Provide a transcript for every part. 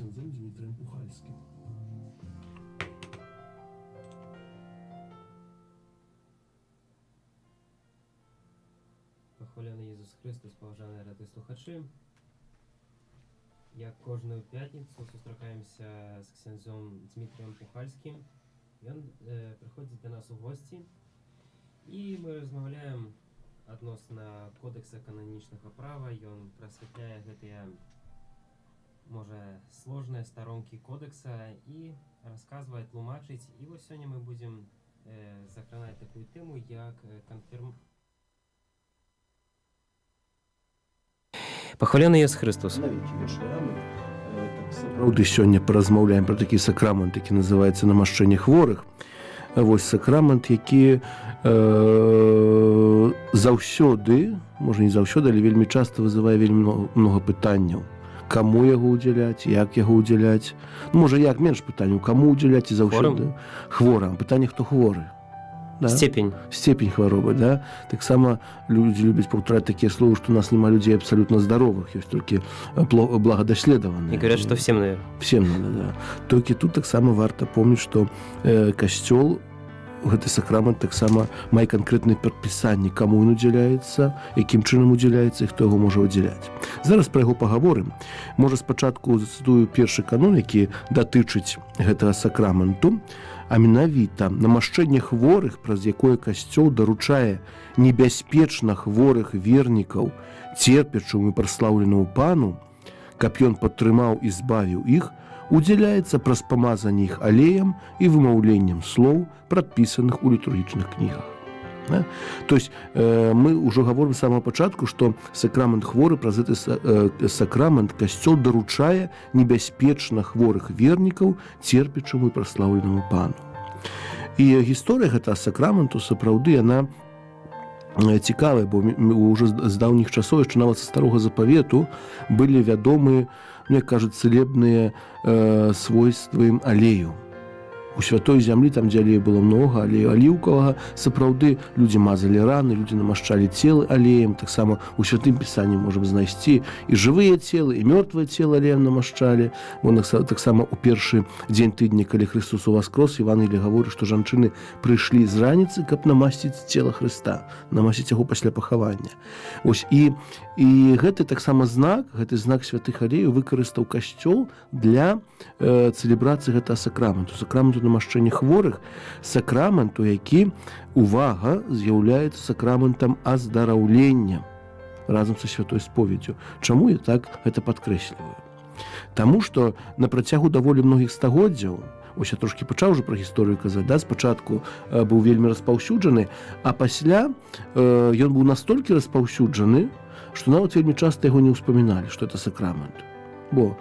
księdzem Dmitrijem Puchalskim. Похвалений Ісус Христос, поважані радіослухачі. Як кожну п'ятницю зустрічаємося з ксензом Дмитрієм Пухальським. Він приходить до нас у гості, і ми розмовляємо відносно кодексу канонічного права. Він просвітляє ці, може, сложні сторонки кодексу і розказує, тлумачить. І ось сьогодні ми будемо закривати таку тему, як Похвалений Ісус Христос. Правда, сёння паразмаўляем пра такі сакрамент, які называецца намашчэнне хворых. Вось сакрамент, які заўсёды, можа не заўсёды, але вельмі часта вызывае вельмі много пытанняў. Каму яго ўдзяляць, як яго ўдзяляць. Ну, можа, як менш пытанняў, каму ўдзяляць і заўсёды хворым. Пытанне, хто хворы. Да? Степень хваробы, да? Таксама людзі любяць паўтараць такія словы, што у нас няма людзей абсалютна здаровых, ёсць толькі благадаследаваныя. І говорят, што всем, наверное. Всем надо, да. Толькі тут таксама варта помніць, што касцёл, гэты сакрамент таксама мае канкрэтнае прадпісанне, каму ён удзяляецца, якім чынам удзяляецца і хто яго можа удзяляць. Зараз пра яго пагаворым. Можа, спачатку зацытую першы канон, які датычыць гэтага сакраменту, а менавіта намашчэнне хворых, праз якое касцёл даручае небяспечна хворых вернікаў церпячаму і праслаўленаму пану, каб ён падтрымаў і збавіў іх, удзяляецца праз памазанне іх алеем і вымаўленнем слоў, прадпісаных у літургічных кнігах. Да? То есть мы ўжо гаворым з самага пачатку, што сакрамент хворы, праз гэты сакрамент касцёл даручае небяспечна хворых вернікаў церпячаму і праслаўленаму пану. І гісторыя гэтага сакраменту сапраўды яна цікавая, бо ўжо з даўніх часоў, яшчэ нават са старога запавету, былі вядомыя, мне кажуць, цэлебныя свойствы алею. У святой зямлі, там, дзе алею было многа, алею аліўкавага, сапраўды людзі мазалі раны, людзі намашчалі целы алеем, таксама у святым пісанні можам знайсці і жывыя целы, і мёртвыя целы алеем намашчалі. Таксама у першы дзень тыдня, калі Христос уваскрос, Евангелие гаворыць, што жанчыны прыйшлі з раніцы, каб намасціць цела Хрыста, намасціць яго пасля пахавання. Ось, і гэты таксама знак, гэты знак святых алеяў выкарыстаў касцёл для цэлебрацыі гэтага сакраменту, сакраменту намашчэння хворых, сакраменту, які, увага, з'яўляецца сакраментам аздараўлення разам са святой споведдзю. Чаму я так гэта падкрэсліваю? Таму што на працягу даволі многіх стагоддзяў, ось я трошкі пачаў уже пра гісторыю казаць, да, спачатку быў вельмі распаўсюджаны, а пасля ён быў настолькі распаўсюджаны, што нават вельмі часта яго не ўспаміналі, што это сакрамент. Бо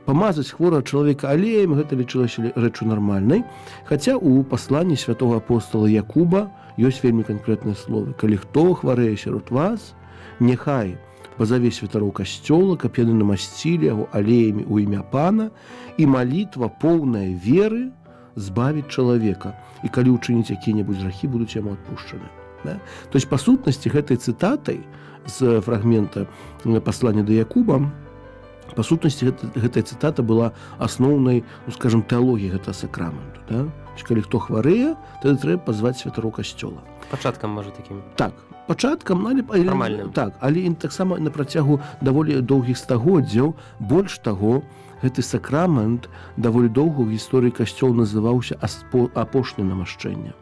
памазаць хворага чалавека алеем, гэта лічылася рэччу нармальнай, хаця ў пасланні святого апостола Якуба ёсць вельмі канкрэтныя словы. Калі хто хварэе сярод вас, няхай пазаве святароў касцёла, каб яны намасцілі яго алеямі ў імя Пана, і малітва поўная веры збавіць чалавека. І калі ўчыніць якія-небудзь грахі, будуць яму адпушчаны. Да? То есть, па сутнасці, гэтай цытатай з фрагмента паслання да Якуба, па сутнасці, гэтая цытата была асноўнай, ну, скажем, тэалогіяй гэтага сакраменту. Да? Калі хто хварэе, тады трэба пазваць святароў касцёла. Пачаткам, можа, такім? Так, пачаткам, фармальным. Так, але таксама на працягу даволі доўгіх стагоддзяў. Больш таго, гэты сакрамент даволі доўга ў гісторыі касцёл называўся апошнім намашчэннем.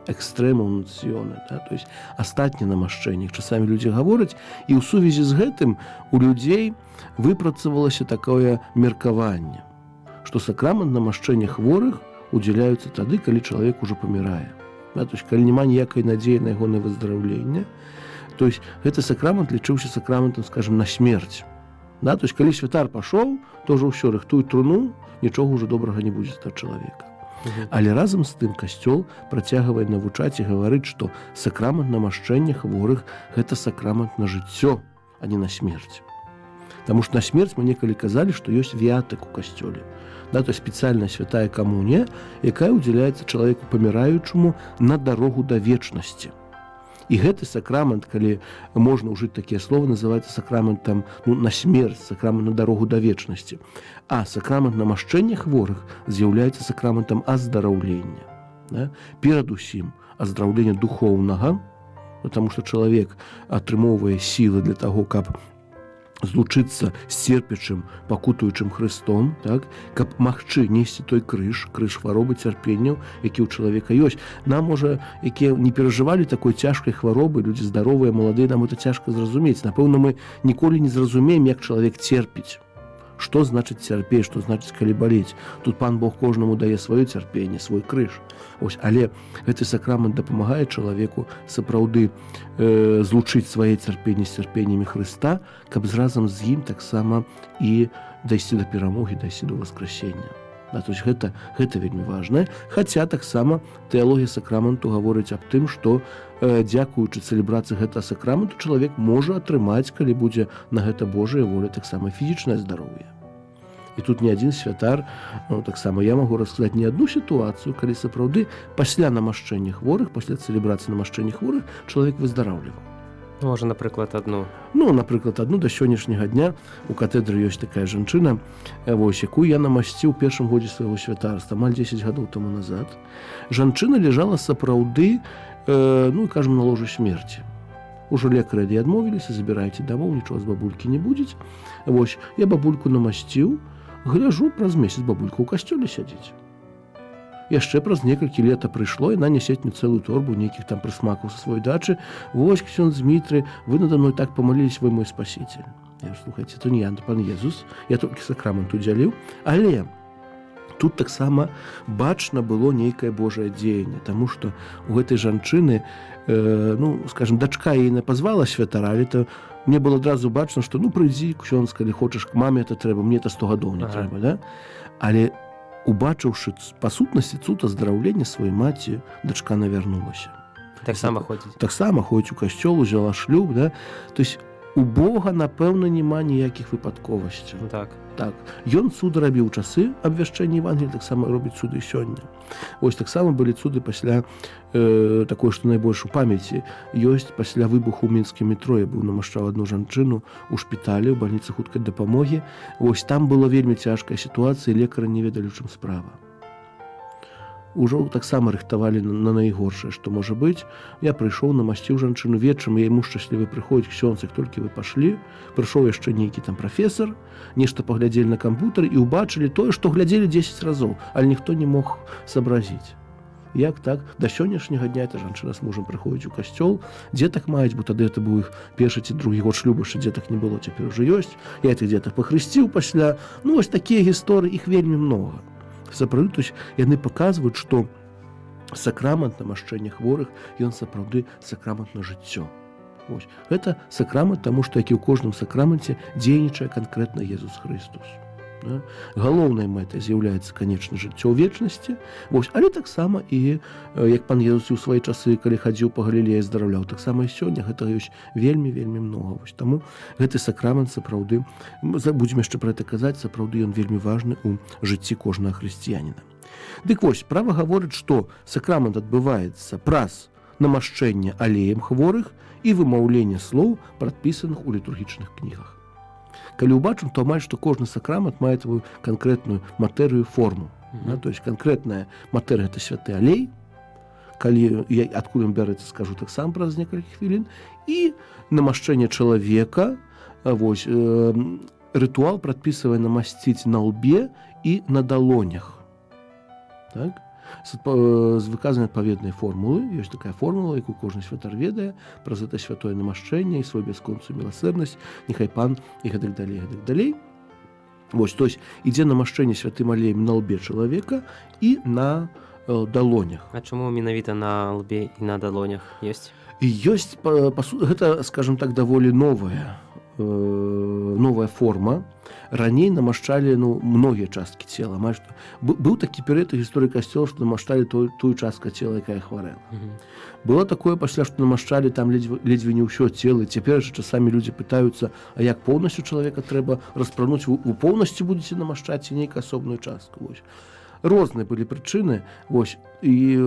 Экстрэмум нунціоне, да? То есть астатні намашчэнне. Часамі людзі гавораць, і ў сувязі з гэтым у людзей выпрацавалася такое меркаванне, што сакрамент намашчэння хворых удзяляюцца тады, калі чалавек ужо памірае. Да? То есть калі няма ніякай надзеі на ягонае выздараўленне, то есть гэты сакрамент лічыўся сакраментам, скажем, на смерць. Да? То есть калі святар пашоў, то ўжо ўсё, рыхтуй труну, нічога ўжо добрага не будзе ад чалавека. Але разам з тым касцёл працягвае навучаць і гаварыць, што сакрамент намашчэння хворых – гэта сакрамент на жыццё, а не на смерць. Таму што на смерць мы некалі казалі, што ёсць віятык у касцёле. Да, то спецыяльная святая камунія, якая ўдзяляецца чалавеку паміраючаму на дарогу да вечнасці. І гэты сакрамент, калі можна ўжыць такія словы, называецца сакраментам на смерць, сакрамент на дарогу да вечнасці. А сакрамент намашчэння хворых з'яўляецца сакраментам аздараўлення. Да? Перадусім аздараўлення духоўнага, потому што чалавек атрымоўвае сілы для таго, каб злучыцца з церпячым, пакутуючым Христом, так? Каб магчы несці той крыж хваробы, цярпенняў, які ў чалавека ёсць. Нам, можа, якія не перажывалі такой цяжкай хваробы, людзі здаровыя, маладыя, нам это цяжка зразумець. Напэўна, мы ніколі не зразумеем, як чалавек церпіць. Што значыць цярпець, што значыць, калі балець. Тут Пан Бог кожнаму дае сваё цярпенне, свой крыж. Ось, але гэты сакрамент дапамагае чалавеку сапраўды злучыць свае цярпенні з цярпеннямі Хрыста, каб разам з ім таксама і дайсці да перамогі, дайсці да васкрасення. Да, то есть гэта вельмі важнае. Хаця таксама тэалогія сакраменту гаворыць аб тым, што дзякуючы цэлебрацыі гэтага сакраменту чалавек можа атрымаць, калі будзе на гэта Божая воля, таксама фізічнае здароўе. І тут не адзін святар, таксама я магу расказаць не адну сітуацыю, калі сапраўды пасля намашчэння хворых, пасля цэлебрацыі намашчэння хворых чалавек выздараўліваў. Можа, напрыклад, адну. Напрыклад, адну да сённяшняга дня у катедры ёсць такая жанчына, вось, якую я намасціў у першым годзе свайго святарства, амаль 10 гадоў таму назад. Жанчына ляжала сапраўды, кажам, на ложу смерці. Ужо лекары ад яе адмовіліся, забірайце дамоў, нічога з бабулькі не будзе. Вось, я бабульку намасціў, гляжу, праз месяц бабулька ў касцёле сядзіць. Яшчэ праз некалькі лета прыйшло, яна нясе мне цэлую торбу нейкіх там прысмакаў са сваёй дачы. Вось, ксёндз Дмітрый, вы надо мной так помолились, вы мой спаситель. Я говорю, слухайте, то не я, то Пан Езус, я толькі сакрамент удзяліў, але тут таксама бачна было нейкае Божае дзеянне, таму што у гэтай жанчыны, скажем, дачка яе пазвала святара, але то мне было адразу бачна, што прыйдзі, ксёндз, калі хочаш, к маме это трэба, мне это 100 гадоў не трэба, да? Але убачыўшы па сутнасці цуд аздараўлення сваёй маці, дачка навярнулася. Таксама ходзіць. Таксама ходзіць у касцёл, узяла шлюб, да? То есть у Бога, напэўна, няма ніякіх выпадковасцяў. Так. Так. Ён цуды рабіў часы абвяшчэння Евангелія, таксама робіць цуды сёння. Вось таксама былі цуды пасля такое, што найбольш у памяці ёсць пасля выбуху ў мінскім метро. Я быў намашчаў адну жанчыну ў шпіталі, у бальніцы хуткай дапамогі. Вось там была вельмі цяжкая сітуацыя, лекары не ведалі, у чым справа. Ужо таксама рыхтавалі на найгоршае, што можа быць. Я прыйшоў, намасціў жанчыну вечарам, я яму шчаслівы прыходзіць, ксёндз, як толькі вы пашлі, прыйшоў яшчэ нейкі там прафесар, нешта паглядзелі на кампутар і ўбачылі тое, што глядзелі 10 разоў, але ніхто не мог сообразіць. Як так? Да сённяшняга дня эта жанчына з мужам прыходзіць у касцёл, дзетак маюць, бо тады это быў іх першы ці другі год шлюбу, што дзетак не было, цяпер ужо ёсць. Я этих дзетак пахрысціў пасля. Вось такія гісторыі, іх вельмі многа. Сапраўды, то есть яны паказваюць, што сакрамент намашчэння хворых, ён сапраўды сакрамент на жыццё. Ось. Гэта сакрамент, таму што, як і ў кожным сакраменце, дзейнічае канкрэтна Езус Христос. Да? Галоўнай мэтай з'яўляецца, канечна, жыццё ў вечнасці, вось, але таксама і, як Пан Езус у свае часы, калі хадзіў па Галілеі, здараўляў, таксама і сёння гэтага ёсць вельмі многа. Вось. Таму гэты сакрамент сапраўды, будзем яшчэ пра гэта казаць, сапраўды ён вельмі важны ў жыцці кожнага хрысціяніна. Дык вось, права гаворыць, што сакрамент адбываецца праз намашчэнне алеем хворых і вымаўленне слоў, прадпісаных у літургічных кнігах. Калі ўбачым, то амаль што кожны сакрамент мае твою канкрэтную матэрыю, форму. Да? То есть канкрэтная матэрыя – гэта святы алей, калі адкуль ён бярэцца, скажу таксама праз некалькі хвілін, і намашчэнне чалавека, вось, рытуал прадпісвае намасціць на лбе і на далонях. Так? З выказанай адпаведнай формулы, ёсць такая формула, якую кожны святар ведае, праз гэта святое намашчэнне і свой бясконцую міласэрнасць, няхай Пан і гэтак далей. Вось, то есть ідзе намашчэнне святым алеем на лбе чалавека і на далонях. А чаму менавіта на лбе і на далонях ёсць? Ёсць, гэта, скажем так, даволі новая форма. Раней намашчалі многія часткі цела. Быў такі перыяд у гісторыі касцёла, што намашчалі тую частку цела, якая хварэла. Было такое пасля, што намашчалі там ледзьве не ўсё цела. Цяпер жа часамі людзі пытаюцца, а як поўнасцю чалавека трэба распрануць? Вы поўнасцю будзеце намашчаць ці нейкую асобную частку? Вось. розныя былі прычыны. І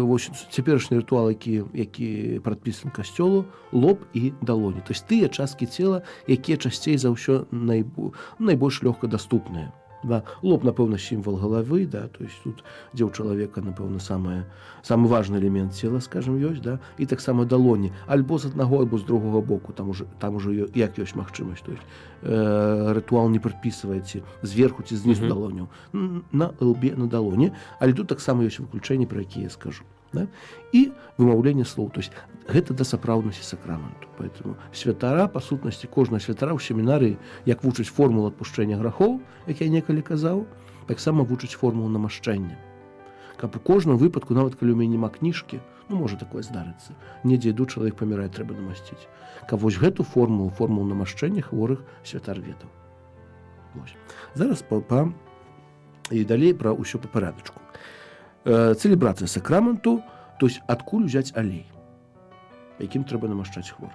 цяперашні рытуал, які прадпісаны касцёлу, лоб і далоні. То есть тыя часткі цела, якія часцей за ўсё найбольш лёгка даступныя. Да. Лоб, напэўна, сімвал галавы, да, то есть тут, дзе ў чалавека, напэўна, самы важны элемент цела, скажем, ёсць, да, і таксама далоні, альбо з аднаго, альбо з другога боку, там уже як ёсць магчымасць, то есть рытуал не прадпісваеце зверху ці знізу далоняў, на лбе, на далоні, але тут таксама ёсць выключэнні, пра якія я скажу. Да? І вымаўленне слоў, то есть гэта да сапраўднасці сакраменту. Поэтому святара, па сутнасці, кожная святара ў семінарыі, як вучыць формулу адпушчэння грахоў, як я некалі казаў, таксама вучыць формулу намашчэння. Каб у кожным выпадку, нават калі ў мяне няма кніжкі, можа такое здарыцца, недзе іду, чалавек памірае, трэба намасціць. Каб вось гэту формулу намашчэння хворых святар ведаў. Зараз і далей пра ўсё па парадачку. Цэлебрацыя сакраменту, то есть адкуль узяць алей, якім трэба намашчаць хворых.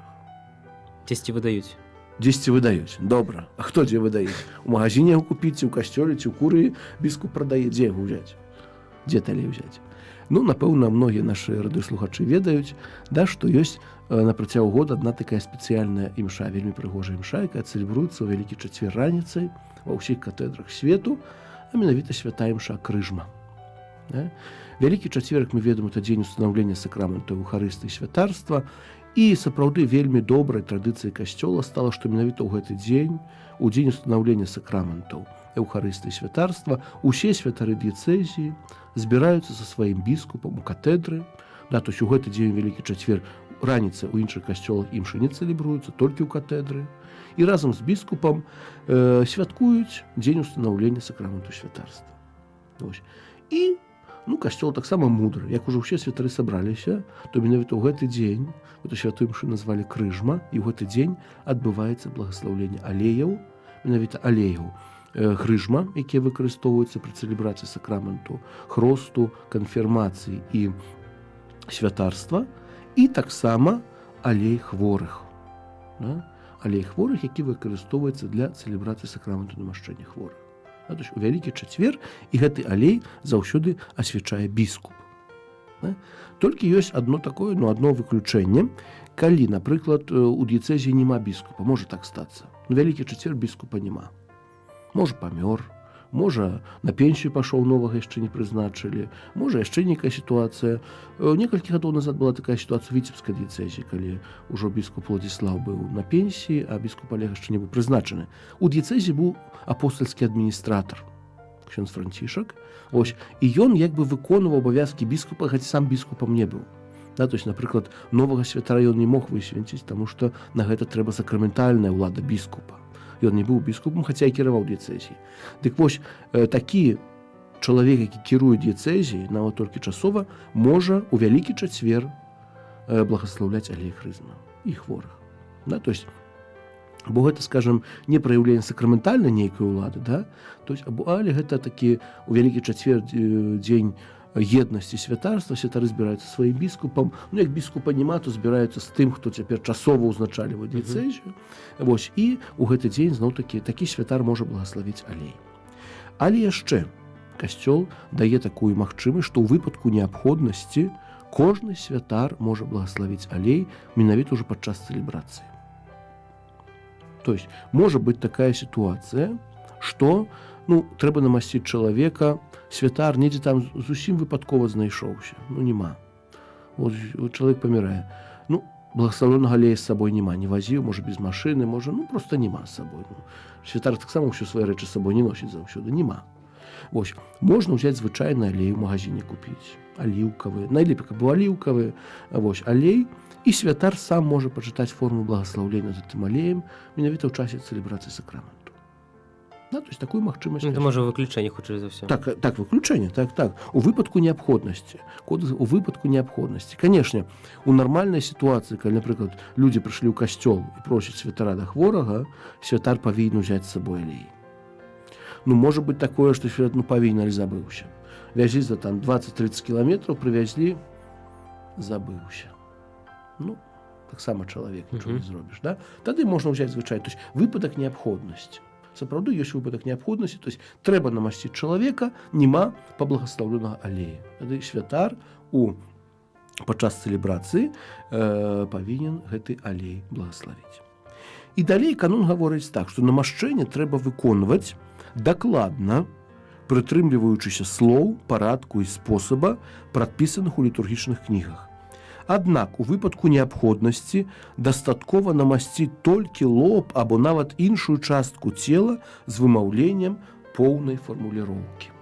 Дзесьці выдаюць. Дзесьці выдаюць. Добра. А хто дзе выдае? У магазине яго купіць, ці ў касцёле, ці ў курыі біскуп прадае, дзе яго ўзяць? Дзе алей узяць? Напэўна, многія нашы радыёслухачы ведаюць, да, што ёсць на працягу года адна такая спецыяльная імша, вельмі прыгожая імша, якая цэлебруецца ў Вялікі чацвер раніцай ва ўсіх катэдрах свету, а менавіта святая імша крыжма. Да? Вялікі чацвер, як мы ведаем, это дзень устанаўлення сакраменту Еўхарыстыі і святарства, і сапраўды вельмі добрай традыцыяй касцёла стала, што менавіта ў гэты дзень, у дзень устанаўлення сакраментаў Еўхарыстыі і святарства, усе святары дыяцэзіі збіраюцца са сваім біскупам у катэдры. Да, то есть у гэты дзень Вялікі чацвер раніца ў іншых касцёлах імшы не цэлебруюцца, толькі ў катэдры. І разам з біскупам святкуюць дзень устанаўлення сакраменту святарства. І касцёл таксама мудры. Як ужо ўсе святары сабраліся, то менавіта ў гэты дзень, эту святую імшу назвалі крыжма, і ў гэты дзень адбываецца благаслаўленне алеяў, менавіта алеяў крыжма, якія выкарыстоўваюцца пры цэлебрацыі сакраменту хросту, канфірмацыі і святарства, і таксама алей хворых. Да? Алей хворых, які выкарыстоўваецца для цэлебрацыі сакраменту намашчэння хворых. То есть у Вялікі чацвер і гэты алей заўсёды асвячае біскуп. Толькі ёсць адно такое, адно выключэнне, калі, напрыклад, у дыяцэзіі няма біскупа, можа так стацца. Вялікі чацвер біскупа няма. Можа памёр, можа на пенсію пашоў, новага яшчэ не прызначылі, можа яшчэ нейкая сітуацыя. Некалькі гадоў назад была такая сітуацыя ў Віцебскай дыяцэзіі, калі ўжо біскуп Владзіслаў быў на пенсіі, а біскуп Олег яшчэ не быў прызначаны. У дыяцэзіі быў апостальскі адміністратар, ксёндз Францішак. І ён як бы выконваў абавязкі біскупа, хаця сам біскупам не быў. Да, то есть, напрыклад, новага святара ён не мог высвенціць, таму што на гэта трэба сакраментальная ўлада біскупа. Ён не быў біскупам, хаця і кіраваў дыяцэзіяй. Дык вось, такі чалавек, які кіруе дыяцэзіяй, нават толькі часова, можа ў Вялікі чацвер благаслаўляць алей крызма і хворых. Да, то есть, бо гэта, скажем, не праяўленне сакраментальнай нейкай улады, да? То есть, але гэта такі ў Вялікі чацвер дзень еднасці святарства, святары збіраюцца сваім біскупам. Як біскупа няма, то збіраюцца з тым, хто цяпер часова ўзначальвае дыяцэзію. І ў гэты дзень зноў-такі такі святар можа благаславіць алей. Але яшчэ касцёл дае такую магчымасць, што ў выпадку неабходнасці кожны святар можа благаславіць алей менавіта ўжо падчас цэлебрацыі. То есть можа быць такая сітуацыя, што трэба намасціць чалавека, святар недзе там зусім выпадкова знайшоўся. Няма. Чалавек памірае. Благаслаўлёнага алея з сабой няма. Не вазіў, можа без машыны, можа, проста няма з сабой. Святар таксама ўсё свае рэчы з сабой не носіць заўсёды. Няма. Можна ўзяць звычайны алей у магазине купіць. Аліўкавы. Найлепей, каб быў аліўкавы. Алей. І святар сам можа пачытаць форму благаслаўлення за тым алеем менавіта ў часе цэлебрацыі сакраменту. Да, то есть такую магчымасць. Это можа выключэнне, хутчэй за ўсё. Так, выключэнне, так. У выпадку неабходнасці. У выпадку неабходнасці. Канешне, у нармальнай сітуацыі, калі, напрыклад, людзі прыйшлі ў касцёл і просяць святара да хворага, святар павінен узяць з сабой алей. Можа быць такое, што святар павінен, але забыўся. Вязі за 20-30 кіламетраў, прывязлі, забыўся. Таксама чалавек нічого не зробіш. Да? Тады можна ўзяць звычайна. То есть выпадак неабходнасці. сапраўды ёсць выпадак неабходнасці, то есть трэба намасціць чалавека, нема паблагаслаўленага алея. Тады святар падчас цэлебрацыі павінен гэты алей благаславіць. І далей канон гаворыць так, што намашчэнне трэба выконваць дакладна, прытрымліваючыся слоў, парадку і спосаба, прадпісаных у літургічных кнігах. Аднак у выпадку неабходнасці дастаткова намасціць толькі лоб або нават іншую частку цела з вымаўленнем поўнай фармуліроўкі.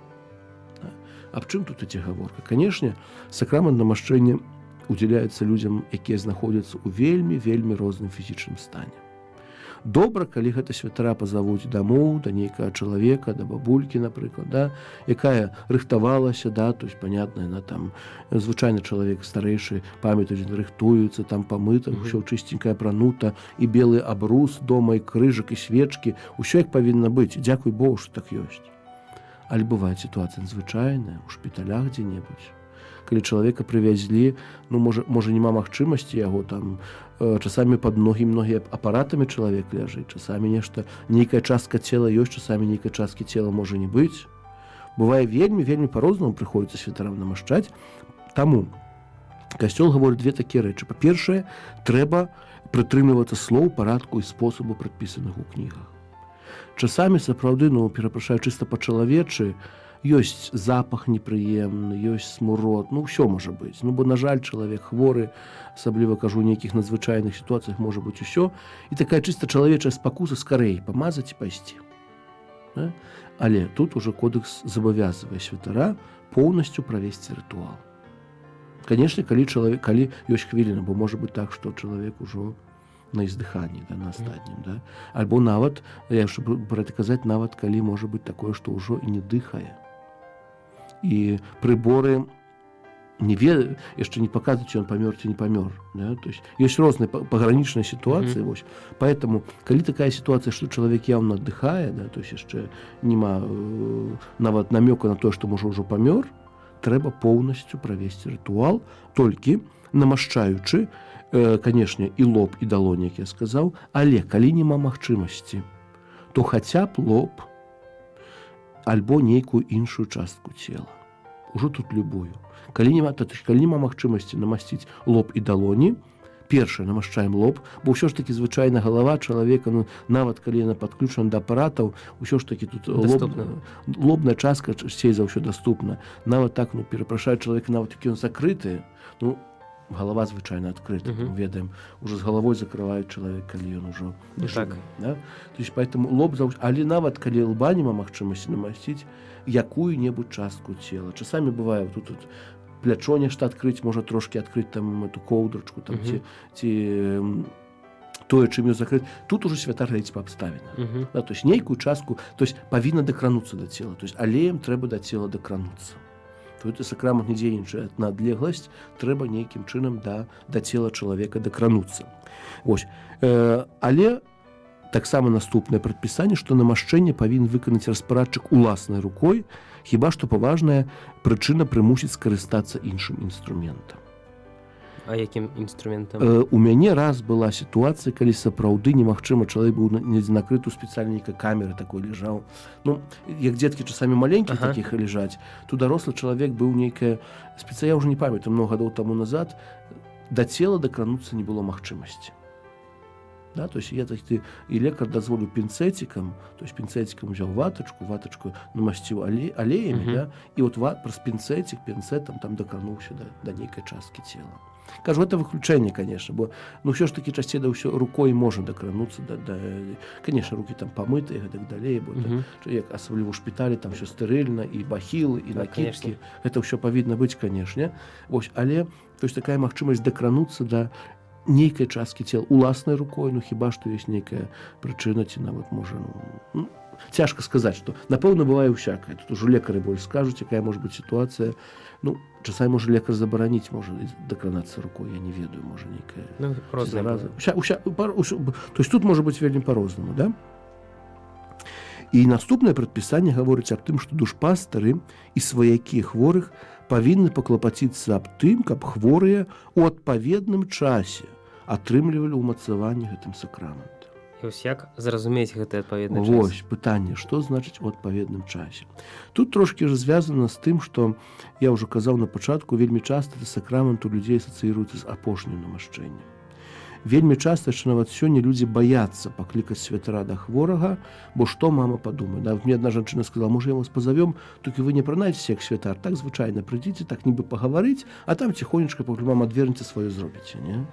Аб чым тут ідзе гаворка? Канешне, сакрамент намашчэння удзяляецца людзям, якія знаходзяцца ў вельмі розным фізічным стане. Добра, калі гэта святара пазавуць дамоў, да нейкага чалавека, да бабулькі, напрыклад, да, якая рыхтавалася, да, то есть, понятна, яна там, звычайны чалавек старэйшы, памятаюць, рыхтуюцца, там памыта, ўсё чыстенькае пранута, і белы абрус дома, і крыжак, і свечкі, ўсё як павінна быць, дзякуй Богу, што так ёсць. Але бывае сітуацыя надзвычайная, у шпіталях дзе-небудзь, калі чалавека прывязлі, ну, можа няма магчымасці яго там, часамі пад многімі апаратамі чалавек ляжыць, часамі нешта, нейкая частка цела ёсць, часамі нейкай часткі цела можа не быць. Бывае вельмі па-рознаму прыходзіцца святарам намашчаць. Таму касцёл гаворыць две такія рэчы. Па-першае, трэба прытрымлівацца слоў, парадку і спосабу, прадпісаных у кнігах. Часамі сапраўды, ну, перапрашаю, чыста па-чалавечы, ёсць запах непрыемны, ёсць смурод, ну, ўсё можа быць. Ну, бо, на жаль, чалавек хворы, асабліва, кажу, у нейкіх надзвычайных сітуацыях можа быць усё. І такая чыста чалавечая спакуса скарэй памазаць і пайсці. Да? Але тут ужо кодэкс забавязвае святара поўнасцю правесці рытуал. Канешне, калі ёсць хвіліна, бо можа быць так, што чалавек ужо на издыханні, да, на астатнім, да? Альбо нават, я яшчэ пра гэта казаць, нават калі можа быць такое, што ўжо і не дыхае. І прыборы яшчэ не паказваюць, ці ён памёр ці не памёр. Да? То есть, ёсць розныя пагранічныя сітуацыі. Поэтому, калі такая сітуацыя, што чалавек яўна аддыхае, да, то есть яшчэ няма нават намёка на тое, што можа ўжо памёр, трэба поўнасцю правесці рытуал, толькі намашчаючы, канешне, і лоб, і далоні, як я сказаў, але калі няма магчымасці, то хаця б лоб альбо нейкую іншую частку цела. Ужо тут любую. Калі няма магчымасці намасціць лоб і далоні, першае намашчаем лоб, бо ўсё ж такі звычайна галава чалавека, ну, нават калі яна падключана да апаратаў, ўсё ж такі тут лобная частка часцей за ўсё даступна. Нават так, ну, перапрашаю чалавека, нават які ён закрыты, ну, галава звычайна адкрыта, ведаем, уже з галавой закрываюць чалавек, калі ён ужо жывы. Да? То есть, поэтому лоб але нават калі лба няма магчымасці намасціць якую-небудзь частку цела. Часамі бывае, тут плячо нешта адкрыць, можа трошкі адкрыць там эту коўдрачку, там, ці тое, чым ён закрыт. Тут ужо святар глядзіць па абставінах. Да? То есть, нейкую частку, то есть, павінна дакрануцца да цела. То есть, алеем трэба да цела дакрануцца. Гэты сакрамент не дзейнічае на адлегласць, трэба нейкім чынам да цела чалавека дакрануцца. Але таксама наступнае прадпісанне, што намашчэнне павінен выканаць распарадчык уласнай рукой, хіба што паважная прычына прымусіць скарыстацца іншым інструментам. А якім інструментам? У мяне раз была сітуацыя, калі сапраўды немагчыма, чалавек быў недзе накрыты, у спецыяльнай нейкай камеры такой ляжаў. Ну, як дзеткі часамі маленькіх такіх ляжаць, то дарослы чалавек быў нейкая я ўжо не памятаю, много гадоў таму назад, да цела дакрануцца не было магчымасці. Да, то есть і лекар дазволіў пінцэцікам, то есть пінцэцікам узяў ватачку намасціў алеямі, да, і от праз пінцэтам там дакрануўся да нейкай часткі цела. Кажу, это выключэнне, конечно, бо ну ўсё ж такі часцей да ўсё рукой можа дакрануцца, конечно, рукі там памытыя і так далей, бо як асабліва ў шпіталі там ўсё стэрыльна, і бахілы, і накідкі, гэта ўсё павінна быць, канешне. Але то есть такая магчымасць дакрануцца да нейкай часткі цела уласнай рукой, ну хіба што ёсць нейкая прычына, ці нават можа, ну, цяжка сказаць, што напэўна бывае ўсякае. Тут ужо лекары больш скажуць, якая можа быць сітуацыя. Ну, часамі можа лекар забараніць, можа дакранацца рукой, я не ведаю, можа нейкая. Ну, розныя. То есть тут можа быць вельмі па-рознаму, да? І наступнае прадпісанне гаворыць аб тым, што душпастары і сваякі хворых павінны паклапаціцца аб тым, каб хворыя ў адпаведным часе атрымлівалі ўмацаванне гэтым сакраментам. І Вось як зразумець гэты адпаведны час? Вось пытанне, што значыць у адпаведным часе. Тут трошкі ж звязана з тым, што я ўжо казаў на пачатку, вельмі часта сакрамент у людзей асацыіруецца з апошнім намашчэннем. Вельмі часта, што нават сёння людзі баяцца паклікаць святара да хворага, бо што мама падумае. Нават мне адна жанчына сказала: можа, я вас пазавём, толькі вы не прынайцеся як святар, так звычайна прыйдзіце, так нібы пагаварыць, а там ціхонечка, пакуль мама адвернеце, сваё зробіце, не?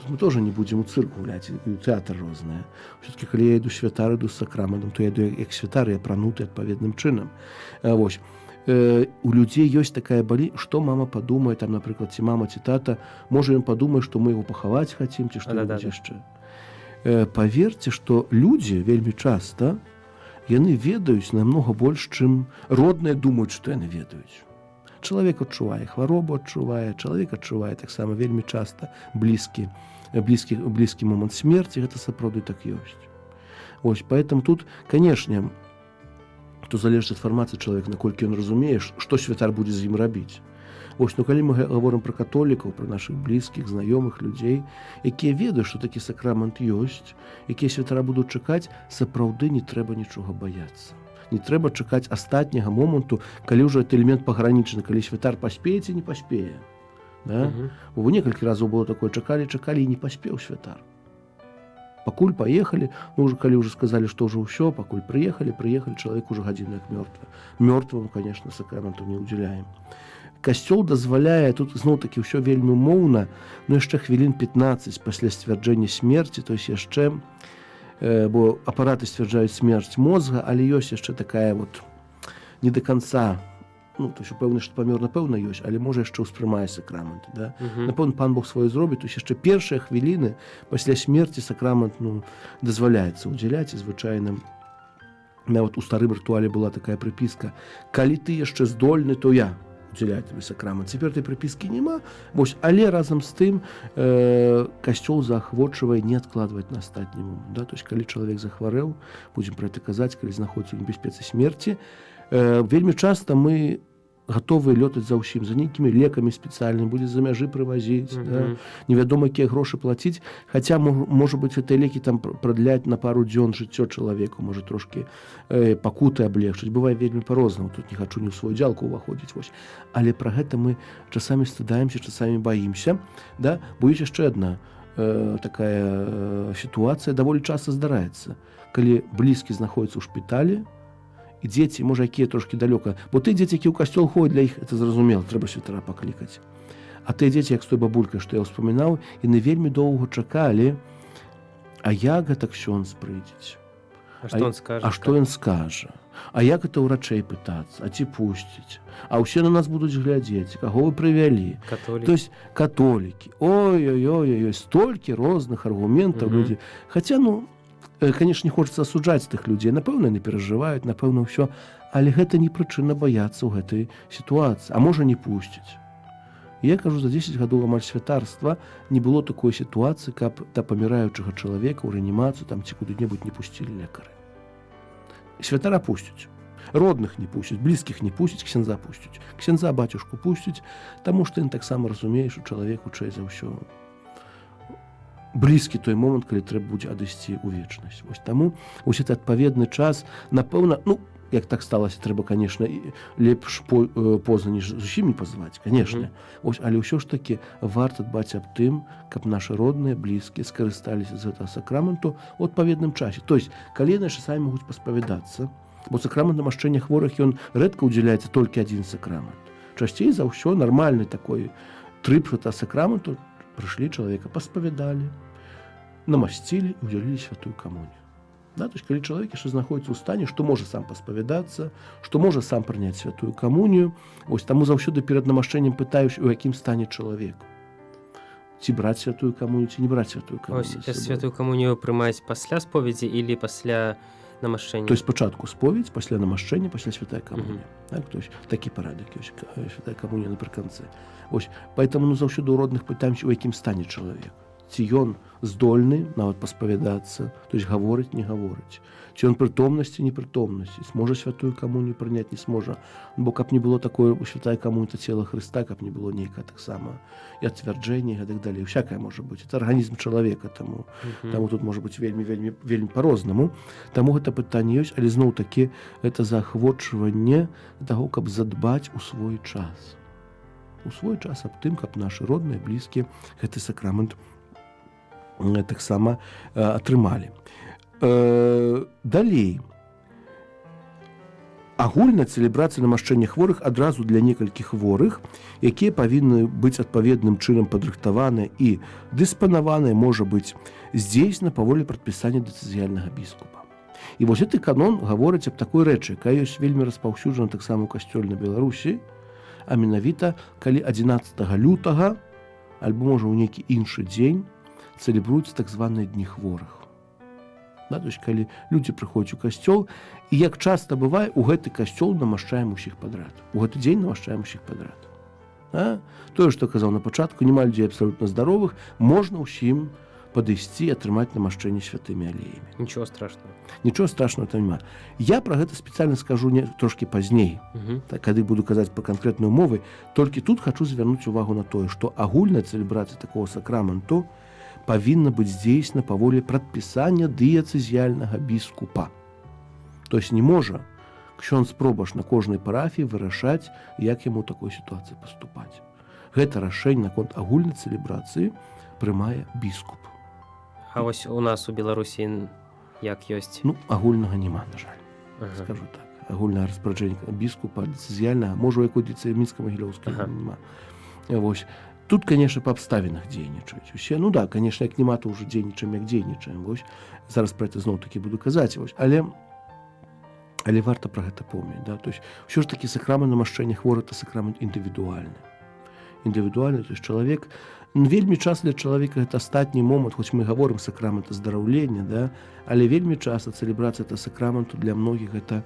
Тут мы тоже не будзем у цырк гуляць, і ў тэатр рознае. Все-таки, калі я іду святар, іду з сакраментам, то я іду як святар, я апрануты адпаведным чынам. Вось. У людзей ёсць такая балі, што мама падумае, там, напрыклад, ці мама, ці тата, можа, ён падумае, што мы яго пахаваць хацім, ці што-небудзь яшчэ. Паверце, што людзі вельмі часта, яны ведаюць намнога больш, чым родныя думаюць, што яны ведаюць. Чалавек адчувае хваробу, адчувае, чалавек адчувае таксама вельмі часта блізкі момант смерці, гэта сапраўды так ёсць. Вось, поэтому тут, канешне, то залежыць ад фармацыі чалавека, наколькі ён разумее, што святар будзе з ім рабіць. Вось, ну калі мы гаворым пра католікаў, пра нашых блізкіх, знаёмых людзей, якія ведаюць, што такі сакрамент ёсць, якія святара будуць чакаць, сапраўды не трэба нічога баяцца. Не трэба чакаць астатняга моманту, калі ўжо гэты элемент пагранічаны, калі святар паспее ці не паспее. Да? Бо некалькі разоў было такое, чакалі і не паспеў святар. Пакуль паехалі, ну, калі ўжо сказалі, што ўжо ўсё, пакуль прыехалі, чалавек ужо гадзіну як мёртвы. Мёртвым, конечно, сакраменту не ўдзяляем. Касцёл дазваляе, тут зноў-такі ўсё вельмі умоўна, ну яшчэ хвілін 15 пасля сцвярджэння смерці, то есть яшчэ, бо апараты сцвярджаюць смерць мозга, але ёсць яшчэ такая вот не до конца, ну, то есть пэўна, што памёр, напэўна, ёсць, але можа яшчэ ўспрымае сакрамент, да? Напэўна, пан Бог сваё зробіць, то есть яшчэ першыя хвіліны пасля смерці сакрамент, ну, дазваляецца ўдзяляць, і звычайна нават у старым рытуале была такая прыпіска: калі ты яшчэ здольны, то я удзяляць табе сакрамент. Цяпер той прыпіскі няма, вось, але разам з тым касцёл заахвочвае не адкладваць на астатні момант, да? То есть калі чалавек захварэў, будзем пра гэта казаць, калі знаходзіцца ў небяспецы смерці, вельмі часта мы гатовыя лётаць за ўсім, за нейкімі лекамі спецыяльнымі, будзе за мяжы прывазіць, да? Невядома, якія грошы плаціць, хаця, можа быць, гэтыя лекі там прадляць на пару дзён жыццё чалавеку, можа трошкі пакуты аблегчыць. Бывае вельмі па-рознаму, тут не хачу ні ў свою дзялку ўваходзіць, вось. Але пра гэта мы часамі стыдаемся, часамі баімся, да? Бо ёсць яшчэ адна такая сітуацыя, даволі часта здараецца, калі блізкі знаходзіцца ў шпіталі, і дзеці, можа, якія трошкі далёка, бо тыя дзеці, які ў касцёл ходзяць, для іх это зразумела, трэба святара паклікаць. А тыя дзеці, як з той бабулькай, што я ўспамінаў, яны вельмі доўга чакалі, а як гэта ксёндз прыйдзець? А што ён скажа? А што ён скажа? А як гэта ўрачэй пытацца? А ці пусціць? А ўсе на нас будуць глядзець, каго вы прывялі? Католікі. То есть католікі. Ой-ой-ой, столькі розных аргументаў людзі. Хаця, ну, конечно, не хочется асуджаць тых людзей, напэўна, не перажываюць, напэўна, ўсё, але гэта не прычына баяцца ў гэтай сітуацыі, а можа, не пусціць. Я кажу, за 10 гадоў амаль святарства не было такой сітуацыі, каб да паміраючага чалавека ў рэанімацыю там ці куды-небудзь не пусцілі лекары. Святара пусцяць, родных не пусцяць, блізкіх не пусцяць, ксяндза пусцяць. Ксяндза бацюшку пусцяць, таму што ён таксама разумее, што чалавек хутчэй за ўсё блізкі той момант, калі трэба будзе адысці ў вечнасць. Вось таму вось гэты адпаведны час, напэўна, ну, як так сталася, трэба, конечно, лепш позна, ніж зусім не пазваць, конечно. Вось, але ўсё ж такі варта дбаць аб тым, каб нашы родныя, блізкія скарысталіся з гэтага сакраменту ў адпаведным часе. То есть, калі яны яшчэ самі могуць паспавядацца, бо сакрамент намашчэння хворых, ён рэдка ўдзяляецца толькі адзін сакрамент. Часцей за ўсё нармальны такой трып гэта сакраменту, прыйшлі чалавека, паспавядалі, намасцілі і ўдзялілі святую камунію. Да, то есть, калі чалавек яшчэ знаходзіцца ў стане, што можа сам паспавядацца, што можа сам прыняць святую камунію, вось таму заўсёды перад намашчэннем пытаюсь, у якім стане чалавек. Ці браць святую камунію, ці не браць святую камунію. Ось святую камунію прымаць пасля споведзі или пасля намашчэння? То есть спачатку споведь, пасля намашчэння, пасля святая камунія. Так, то есть такі парадак ёсць, святая камунія напрыканцы. Вось, поэтому, ну, заўсёды у родных пытаемся, у якім стане чалавек. ці ён здольны нават паспавядацца, то есть гаворыць, не гаворыць, ці ён прытомнасці, непрытомнасці, зможа святую камунію прыняць, не зможа, бо каб не было такое святая камунія цела Хрыста, каб не было нейкае таксама і ацвярджэнне і так далей, всякае можа быць, это арганізм чалавека, таму тут можа быць вельмі па-рознаму, таму гэта пытанне ёсць, але зноў такі гэта заахвочванне таго, каб задбаць у свой час аб тым, каб нашы родныя, блізкія гэты сакрамент таксама атрымалі. Далей. Агульная цэлебрацыя намашчэння хворых адразу для некалькіх хворых, якія павінны быць адпаведным чынам падрыхтаваныя і дыспанаваныя, можа быць здзейснена паводле прадпісання дэцызіяльнага біскупа. І вось гэты канон гаворыць аб такой рэчы, якая ёсць вельмі распаўсюджана таксама ў касцёле на Беларусі, а менавіта, калі 11 лютага, альбо, можа, ў нейкі іншы дзень цэлебруюцца так званыя дні хворых. То есть, калі людзі прыходзяць у касцёл, і як часта бывае, у гэты касцёл намашчаем усіх падрад. У гэты дзень намашчаем усіх падрад. Тое, што казаў на пачатку, няма людзей абсалютна здаровых, можна ўсім падысці і атрымаць намашчэнне святымі алеямі. Нічого страшного. Нічого страшного там няма. Я пра гэта спецыяльна скажу трошкі пазней, калі буду казаць пра канкрэтныя умовы, толькі тут хачу звярнуць увагу на тое, што агульная цэлебрацыя такого сакраменту павінна быць здзейснена паводле прадпісання дыяцэзіяльнага біскупа. То есть не можа ксёндз-пробаш на кожнай парафіі вырашаць, як яму ў такой сітуацыі паступаць. Гэта рашэнне наконт агульнай цэлебрацыі прымае біскуп. А вось у нас у Беларусі як ёсць? Агульнага няма, на жаль. Скажу так. Агульнае распараджэнне біскупа дыцэзіяльнага, можа, у якой Мінска-Магілёўскай няма. Вось. Тут, конечно, па абставінах дзейнічаюць усе. Конечно, як няма, то ўжо дзейнічаем, як дзейнічаем. Зараз пра гэта зноў-такі буду казаць. Але варта пра гэта помніць. То есть, ўсё ж такі сакрамент намашчэння хворых — это сакрамент індывідуальны. Індывідуальны, то есть чалавек, вельмі часта для чалавека гэта астатні момант, хоць мы гаворым сакрамент аздараўлення, але вельмі часта цэлебрацыя это сакраменту для многіх гэта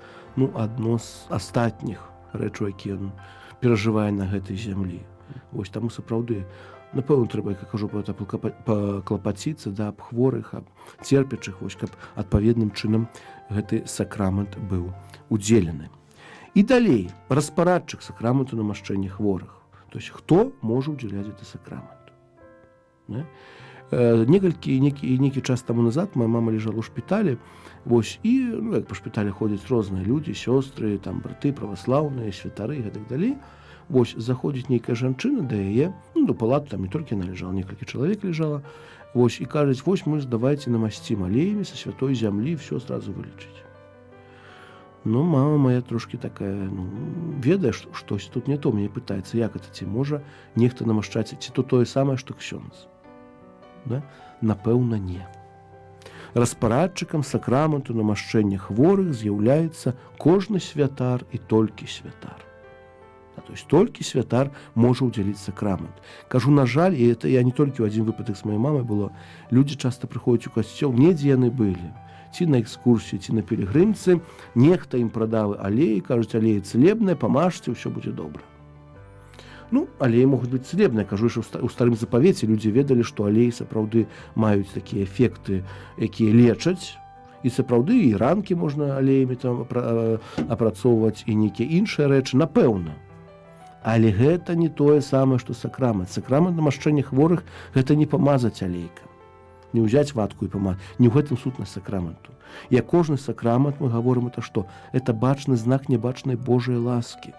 адно з астатніх рэчаў, якія ён перажывае на гэтай зямлі. Вось таму сапраўды, напэўна, трэба, як я кажу, паклапаціцца аб хворых, аб церпячых, вось, каб адпаведным чынам гэты сакрамент быў удзелены. І далей, распарадчык сакраменту намашчэння хворых. То есть, хто можа ўдзяляць гэты сакрамент? Некі час таму назад моя мама лежала ў шпіталі, вось, і, як па шпіталі ходзяць розныя людзі, сёстры, браты праваслаўныя, святары і гэтак далей. Вось, заходзіць нейкая жанчына да яе, до палаты, там не толькі яна лежала, некалькі чалавек лежала, вось, і кажуць, вось, мы давайте намасцім алеямі са святой зямлі, все сразу вылечыць. Мама моя трошки такая, ведае, штось тут не то, мяне пытаецца, як это, ці можа нехта намашчаць, ці то тое самае, што ксёндз. Напэўна, не. Распарадчыкам сакраменту намашчэння хворых з'яўляецца кожны святар і толькі святар. То есть толькі святар можа ўдзяліць сакрамент. Кажу, на жаль, і это я не толькі ў адзін выпадак з маёй мамай было, людзі часта прыходзяць у касцёл, недзе яны былі, ці на экскурсіі, ці на пілігрымцы, нехта ім прадаў алеі, кажуць, алеі цэлебныя, памажце, ўсё будзе добра. Алеі могуць быць цэлебныя. Кажу, што ў старым запавеце людзі ведалі, што алеі сапраўды маюць такія эфекты, якія лечаць, і сапраўды і ранкі можна алеямі там апрацоўваць, і нейкія іншыя рэчы, напэўна. Але гэта не тое самае, што сакрамент. Сакрамент намашчэння хворых — гэта не памазаць алейкам, не ўзяць ватку і памазаць. Не ў гэтым сутнасць сакраменту. Як кожны сакрамент, мы гаворым, это што? Это бачны знак небачнай Божай ласкі.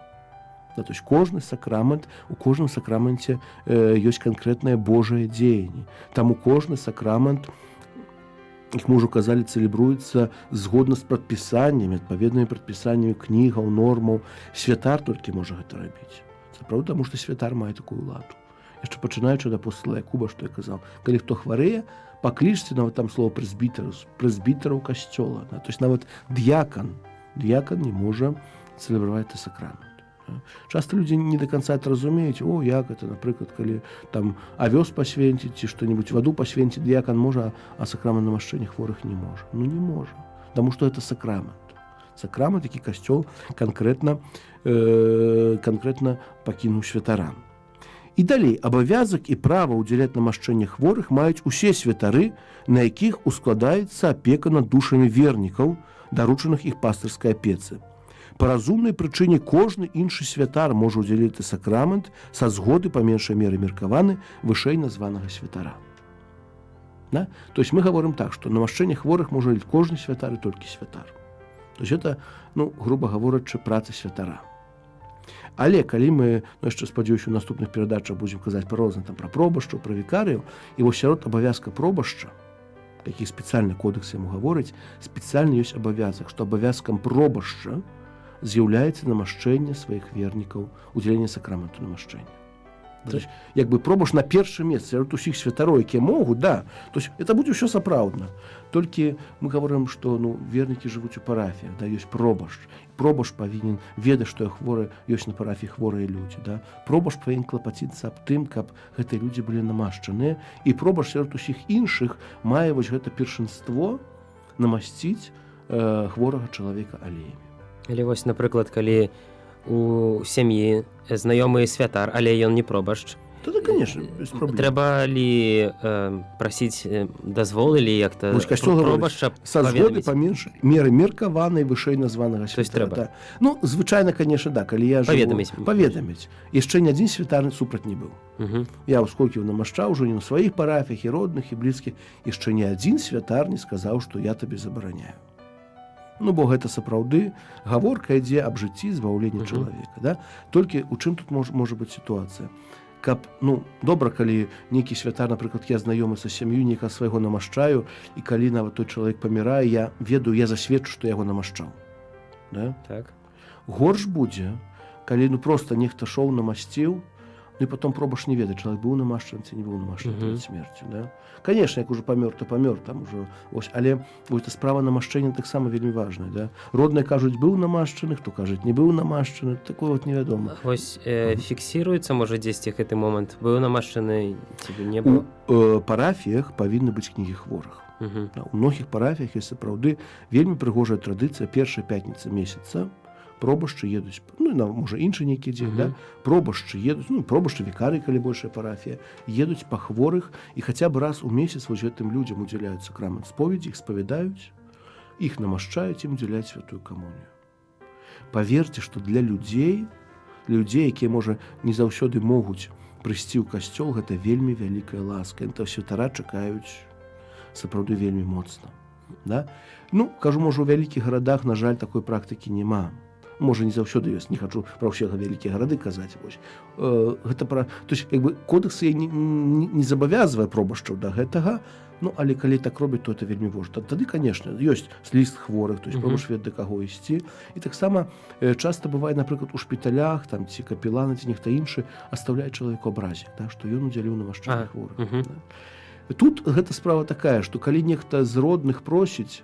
То есть кожны сакрамент, у кожным сакраменце ёсць канкрэтнае Божае дзеянне. Таму кожны сакрамент, як мы ўжо казалі, цэлебруецца згодна з прадпісаннямі, адпаведнымі прадпісаннямі кнігаў, нормаў. Святар толькі можа гэта рабіць. Правда, таму што святар мае такую ладу. Яшчэ пачынаючы ад апостола Якуба, што я казаў, калі хто хварэе, паклічце, нават там слова прэзбітараў касцёла. То есть нават д'якан не можа цэлебраваць сакрамент. Часта людзі не да канца это разумеюць. Як это, напрыклад, калі там авёс пасвенціць ці што-небудзь, ваду пасвенціць д'якан можа, а сакрамент намашчэння хворых не можа. Не можа. Таму што это сакрамент. Сакрамент, які касцёл канкрэтна пакінуў святарам. І далей абавязак і права ўдзяляць намашчэнне хворых маюць усе святары, на якіх ускладаецца апека над душамі вернікаў, даручаных іх пастырскай апецы. Па разумнай прычыне кожны іншы святар можа ўдзяліць сакрамент са згоды па меншай меры меркаваны вышэй названага святара. Да? То есть мы говорим так, что намашчэнне хворых можа ліць кожны святар і толькі святар. То есть это, грубо говорячы, праца святара. Але калі мы, яшчэ спадзяюся, у наступных перадачах будзем казаць пра розна там пра пробашчаў, пра вікарыяў, і вось сярод абавязка пробашча, які спецыяльны кодэкс яму гаворыць, спецыяльна ёсць абавязак, што абавязкам пробашча з'яўляецца намашчэнне сваіх вернікаў, удзяленне сакраменту намашчэння. То есть, як бы пробаш на першае месца сярод усіх святароў, якія могуць, да, то есть это будзе ўсё сапраўдна. Толькі мы гаворым, што вернікі жывуць у парафіях, да, ёсць пробаш. Пробаш павінен ведаць, што ёсць на парафіі хворыя людзі, да. Пробаш павінен клапаціцца аб тым, каб гэтыя людзі былі намашчаныя, і пробаш сярод усіх іншых мае вось гэта першынство намасціць хворага чалавека алеямі. Але вось, напрыклад, калі у сям'і знаёмы святар, але ён не пробашч, Тогда, конечно, без проблем. Трэба ли прасіць дазвол или як-то пробашча са згоды па меншай меры меркаванай вышэй названага святара. Звычайна, конечно, да, калі я паведаміць. Яшчэ ні адзін святар супраць не быў. Я ўсколькі намашчаў ужо не на сваіх парафіях, і родных, і блізкіх, яшчэ ні адзін святар не сказаў, што я табе забараняю. Бо гэта сапраўды гаворка ідзе аб жыцці збаўлення чалавека. Да? Толькі у чым тут можа быць сітуацыя? Каб, добра, калі нейкі святар, напрыклад, я знаёмы са сям'ю, нейка свайго намашчаю, і калі нават той чалавек памірае, я ведаю, я засведчу, што яго намашчаў. Да? Так. Горш будзе, калі проста нехта шоў намасціў, і потом пробаш не ведаць, чалавек быў намашчаны ці не быў намашчаны перад смерцю. Да? Конечно, як ужо памёр, то памёр, там ужо, але гэта справа намашчэння таксама вельмі важная. Да? Родныя кажуць, быў намашчаны, хто кажуць, не быў намашчаны, такое невядома. Вось фіксіруецца, можа, дзесьці гэты момант, быў намашчаны ці не быў? У парафіях павінны быць кнігі хворых. У многіх парафіях ёсць сапраўды вельмі прыгожая традыцыя першай пятніцы месяца. Пробашчы едуць, можа, іншы нейкі дзень, да? Пробашчы едуць, пробашчы вікарыі, калі большая парафія, едуць па хворых, і хаця б раз у месяц вось гэтым людзям удзяляюць сакрамент споведзі, іх спавядаюць, іх намашчаюць, ім удзяляюць святую камунію. Паверце, што для людзей, якія, можа, не заўсёды могуць прыйсці ў касцёл, гэта вельмі вялікая ласка. Гэта святара чакаюць сапраўды вельмі моцна. Да? Кажу, можа, у вялікіх гарадах, на жаль, такой практыкі няма. Можа, не заўсёды ёсць, не хачу пра ўсе вялікія гарады казаць. Гэта пра... То есть, кодэкс не забавязвае пробашчаў да гэтага, але калі так робяць, то это вельмі важна. Тады, конечно, ёсць ліст хворых, то есть пробаш ведаць, да каго ісці. І таксама часта бывае, напрыклад, у шпіталях, там, ці капеланы, ці нехта іншы, аставляе чалавеку абразік, да, што ён удзяліў намашчэнне хворых. Тут гэта справа такая, што калі нехта з родных просіць,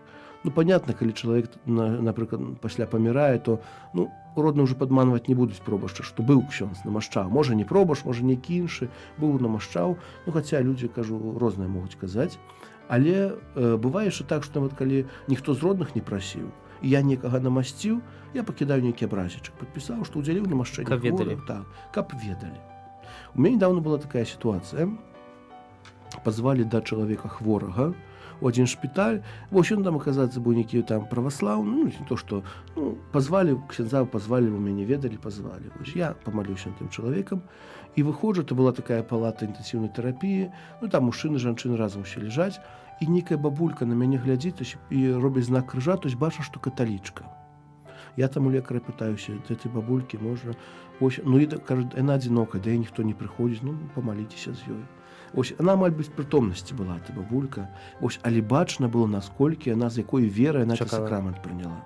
понятно, калі чалавек, напрыклад, пасля памірае, то родны ўжо падманваць не будуць пробашча, што быў ксёндз намашчаў. Можа, не пробаш, можа, нейкі іншы, быў намашчаў. Хаця людзі, кажу, розныя могуць казаць. Але бывае яшчэ так, што нават калі ніхто з родных не прасіў, і я некага намасціў, я пакідаю нейкі абразічак, падпісаў, што ўдзяліў намашчэнне хворых. Каб ведалі. У мяне недавно была такая сітуацыя. Пазвалі да чалавека хворага у адзін шпіталь. Вось ён там, аказаецца, быў нейкі там праваслаўны, не то што, пазвалі, ксяндза пазвалі, вы мяне ведалі, пазвалі. Вось я памаліўся тым чалавекам, і выходжу, это была такая палата інтэнсіўнай тэрапіі, там мужчыны, жанчыны разам усе ляжаць, і нейкая бабулька на мяне глядзіць і робіць знак крыжа, то есть бачу, што каталічка. Я там у лекара пытаюся, этой бабулькі можна... І кажа, яна адзінокая, да і ніхто не прыходзіць, памаліцеся з ёй. Она, амаль без прытомнасці была, эта бабулька. Але бачна было, насколькі яна, з якой верай яна сакрамент прыняла.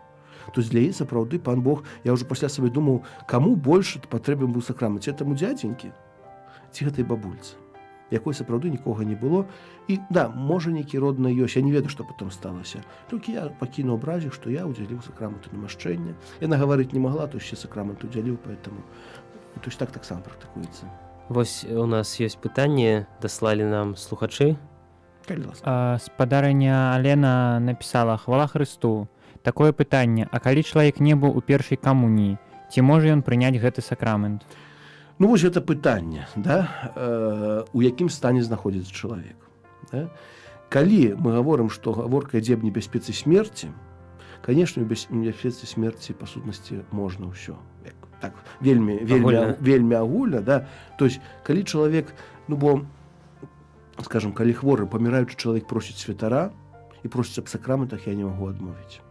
То есть для яе сапраўды, пан Бог, я ўжо пасля сабе думаў, каму больш патрэбен быў сакрамент, ці этаму дзядзенькі, ці гэтай бабульцы, якой сапраўды нікога не было. І да, можа, нейкі родны ёсць, я не ведаю, што потым сталася. Толькі я пакінуў абразік, што я удзяліў сакраменту намашчэння. Яна гаварыць не магла, то яшчэ сакрамент удзяліў, поэтому то есть таксама практыкуецца. Вось у нас ёсць пытанне, даслалі нам слухачы. Спадарыня Алена напісала: «Хвала Хрысту. Такое пытанне, а калі чалавек не быў у першай камуніі, ці можа ён прыняць гэты сакрамент?» Ну вось гэта пытанне, да? У якім стане знаходзіцца чалавек. Да? Калі мы гаворым, што гаворка ідзе аб небяспецы смерці, конечно, у небяспецы смерці па сутнасці можна ўсё. Так, вельмі агульна, да? То есть, калі чалавек, ну бо, скажем, калі хворы, паміраючы чалавек просіць святара і просіць аб сакраментах, я не магу адмовіць.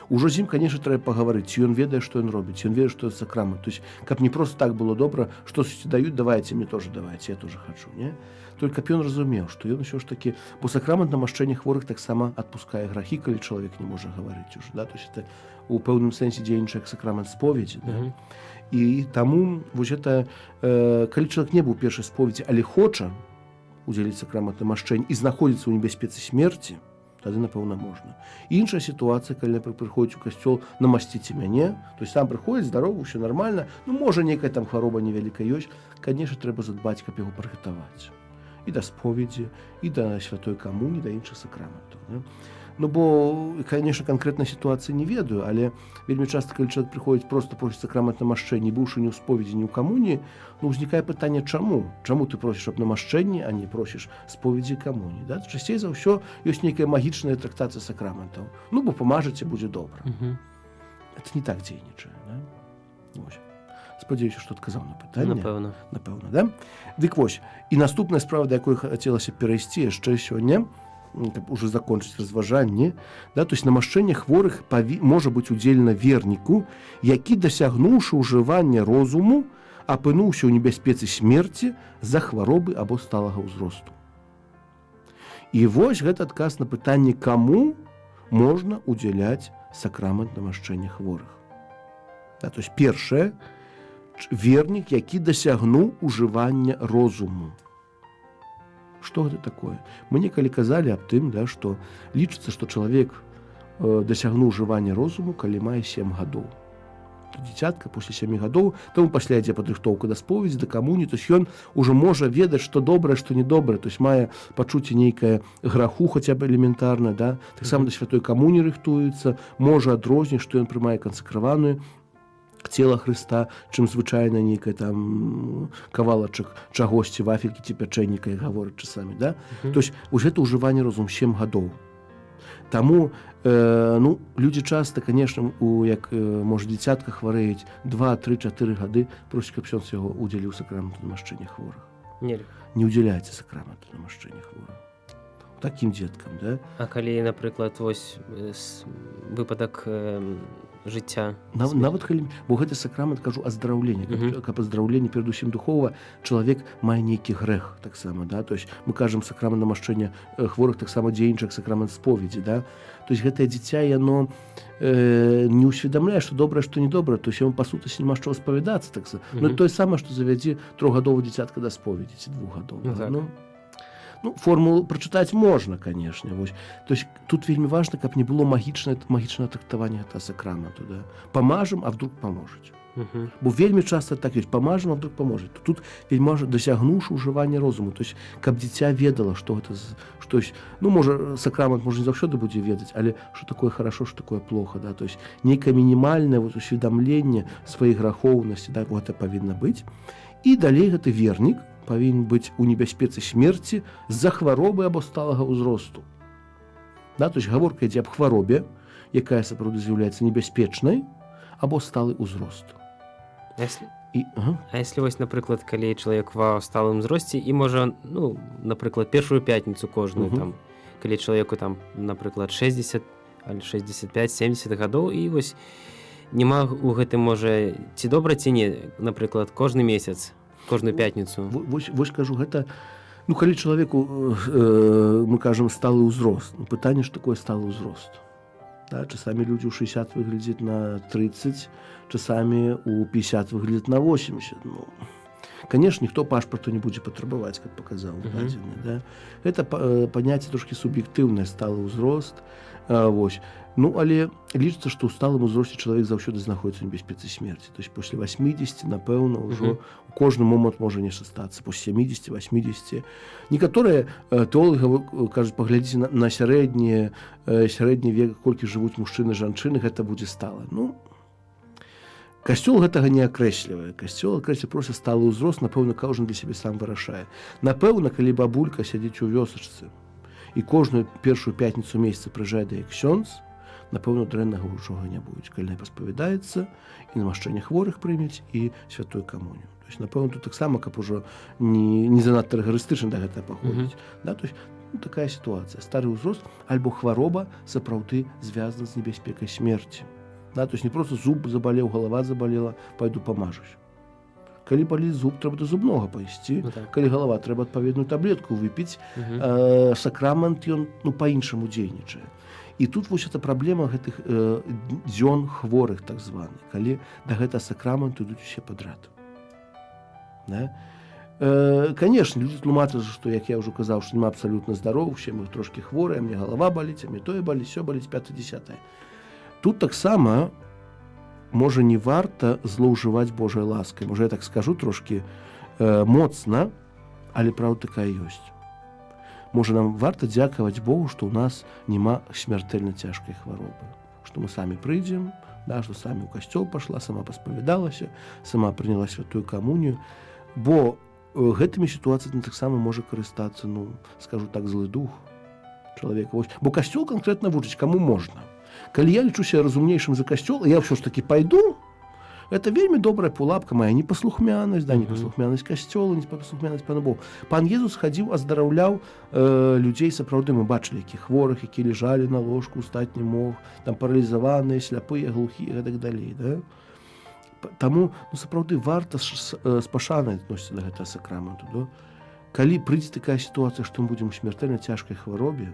Ужо з ім, конечно, трэба пагаварыць, ці ён ведае, што ён робіць, ён ведае, што это сакрамент. То есть, каб не просто так было добра, што даюць, давайце, мне тоже давайце, я тоже хочу, не? Только каб ён разумеў, што ён ўсё ж такі, бо сакрамент намашчэння хворых таксама адпускае грахі, калі чалавек не можа гаварыць уже, да? То есть, это у пэўным сэнсе дзейнічае як сакрамент споведзі, да? І таму, вось гэта, калі чалавек не быў у першай споведзі, але хоча удзеліць сакрамент намашчэння і знаходзіцца ў небяспецы смерці, тады, напэўна, можна. Іншая сітуацыя, калі, напрыклад, прыходзіць у касцёл намасціце мяне, то есть сам прыходзіць, здаровы, ўсё нармальна, ну, можа, нейкая там хвароба невялікая ёсць, конечно, трэба задбаць, каб яго прыгатаваць. І да споведзі, і да святой камуні, да іншых сакраментаў. Да? Ну, бо, конечно, канкрэтнай сітуацыі не ведаю, але вельмі часта, калі чалавек прыходзіць проста просіць сакрамент намашчэння, быўшы ні ў споведзі, ні ў камуні, ну, узнікае пытанне, чаму? Чаму ты просіш аб намашчэнні, а не просіш споведзі камуні? Да? Часцей за ўсё ёсць нейкая магічная трактацыя сакраментаў. Ну, бо памажаце, будзе добра. Это не так дзейнічае. Да? Вось. Спадзяюся, што адказаў на пытанне. Напэўна, да? Дык вось, і наступная справа, да якой хацелася перайсці яшчэ сёння, каб уже закончыць разважанне, да, то есть намашчэнне хворых можа быць удзелена верніку, які, дасягнуўшы ўжывання розуму, апынуўся ў небяспецы смерці з-за хваробы або сталага ўзросту. І вось гэта адказ на пытанне, каму можна удзяляць сакрамент намашчэння хворых. Да, то есть першае, вернік, які дасягнуў ужывання розуму. Што гэта такое? Мы некалі казалі аб тым, да, што лічыцца, што чалавек дасягнуў ужывання розуму, калі мае 7 гадоў. Дзіцятка пасля 7 гадоў, таму пасля ідзе падрыхтоўка да споведзі, да камуні, то есть ён ужо можа ведаць, што добрае, што недобрае, то есть мае пачуцце нейкае граху хаця б элементарна, да? Таксама да святой камуні рыхтуецца, можа адрозніць, што ён прымае кансакраваную цела Хрыста, чым звычайна нейкая там кавалачак чагосьці, вафелькі ці пячэнніка, як гавораць часамі, да? То есть вось гэта ўжыванне розуму 7 гадоў. Таму, ну, людзі часта, конечно, як, можа, дзіцятка хварэюць 2, 3, 4 гады, просяць, каб ксёндз яго удзяліў сакраменту намашчэння хворых. Не удзяляецца сакраменту намашчэння хворых. Такім дзеткам, да? А калі, напрыклад, вось выпадак жыцця? Нават калі, бо гэты сакрамент, кажу, аздараўленне. Каб аздараўленне, перадусім духова, чалавек мае нейкі грэх таксама, да? То есть мы кажам сакрамент намашчэння хворых таксама дзейнічае як сакрамент споведзі, да? То есть гэтае дзіця, яно не ўсведамляе, што добрае, што недобрае, то есть яму, па сутнасці, няма з чаго спавядацца таксама. Ну, тое самае, што завядзе 3-гадовы дзіцятка да споведзі ці 2-гадовы. Ну, формулу прачытаць можна, конечно. Вось. То есть тут вельмі важна, каб не было магічнае трактаванне гэтага сакраменту. Да? Памажам, а вдруг паможаць. Бо вельмі часта так ёсць, памажам, а вдруг паможаць. Тут вельмі важна, дасягнуўшы ўжывання розуму. То есть каб дзіця ведала, што гэта, што ёсць, ну, можа, сакрамент, можа, не заўсёды будзе ведаць, але што такое хорошо, што такое плохо. Да? То есть нейкае мінімальнае вот, усведамленне сваёй грахоўнасці, да, гэта павінна быць. І далей гэты вернік павінен быць у небяспецы смерці з-за хваробы або сталага ўзросту. Да, то есть гаворка ідзе аб хваробе, якая сапраўды з'яўляецца небяспечнай, або сталы ўзрост. А если вось, напрыклад, калі чалавек ва сталым узросце і можа, ну, напрыклад, першую пятніцу кожную, там, калі чалавеку там, напрыклад, 60, 65-70 гадоў, і вось няма у гэтым, можа, ці добра, ці не, напрыклад, кожны месяц, кожную пятніцу. Вось кажу, гэта, ну, калі чалавеку, мы кажам, сталы ўзрост. Пытанне, што такое сталы ўзрост. Да, часамі людзі ў 60 выглядзяць на 30, часамі ў 50 выглядзяць на 80. Ну, конечно, ніхто пашпарту не будзе патрабаваць, как паказаў дадзены. Да? Гэта паняцце трошкі суб'ектыўнае, сталы ўзрост. Вось. Ну, але лічыцца, што ў сталым узросце чалавек заўсёды знаходіцца ў небяспецы смерці. То есть пасля 80, напэўна, ўжо у кожны момант можа нешта стацца. Пасля 70, 80. Некаторыя тэолагі кажуць, паглядзіце на сярэдні век, колькі жывуць мужчыны і жанчыны, гэта будзе стала. Ну, Касцёл гэтага не акрэслівае. Касцёл акрэслівае проста сталы ўзрост, напэўна, кожны для сябе сам вырашае. Напэўна, калі бабулька сядзіць у вёсачцы і кожную першую пятніцу месяца прыязджае да як ксёндз, напэўна, дрэннага нічога не будзе, калі яна паспавядаецца і намашчэнне хворых прымець і святую камунію. То есть, напэўна, тут таксама, каб ужо не занадта рыгарыстычна да гэтага паходзіць. Да? То есть, такая сітуацыя. Стары ўзрост альбо хвароба сапраўды звязана з небяспекай смерці. Да? То есть, не проста зуб забалеў, галава забалела, пайду памажусь. Калі баліць зуб, трэба да зубнога пайсці. Калі галава, трэба адпаведную таблетку выпіць. Сакрамент, ён па-іншаму дзейнічае. І тут вось эта праблема гэтых дзён хворых, так званых, калі да гэтага сакраменту ідуць усе падрад. Да? Конечно, люди тлумачаць, што, як я ўжо казаў, што нема абсалютна здаровых, усе мы трошкі хворыя, мне галава баліць, а мне тое баліць, сё баліць, 5-10. Тут таксама можа не варта злоўжываць Божай ласкай. Можа, я так скажу трошкі моцна, але праўда такая ёсць. Можа, нам варта дзякаваць Богу, што ў нас няма смяртэльна цяжкай хваробы. Што мы самі прыйдзем, да, што самі ў касцёл пашла, сама паспавядалася, сама прыняла святую камунію. Бо гэтымі сітуацыямі таксама можа карыстацца, скажу так, злы дух чалавека. Бо касцёл канкрэтна вучыць, каму можна. Калі я лічу себя разумнейшым за касцёл, я ўсё ж такі пайду, это вельмі добрая пулапка моя непаслухмянасць, да, непаслухмянасць касцёла, непаслухмянасць Пану Богу. Пан Езус хадзіў, аздараўляў людзей, сапраўды мы бачылі, які хворых, які ляжалі на ложку, устаць не мог, там паралізаваныя, сляпыя, глухія і так далей. Да? Таму сапраўды варта з пашанай адносіцца да гэтага сакраменту. Да? Калі прыйдзе такая сітуацыя, што мы будзем у смяртэльна цяжкай хваробе,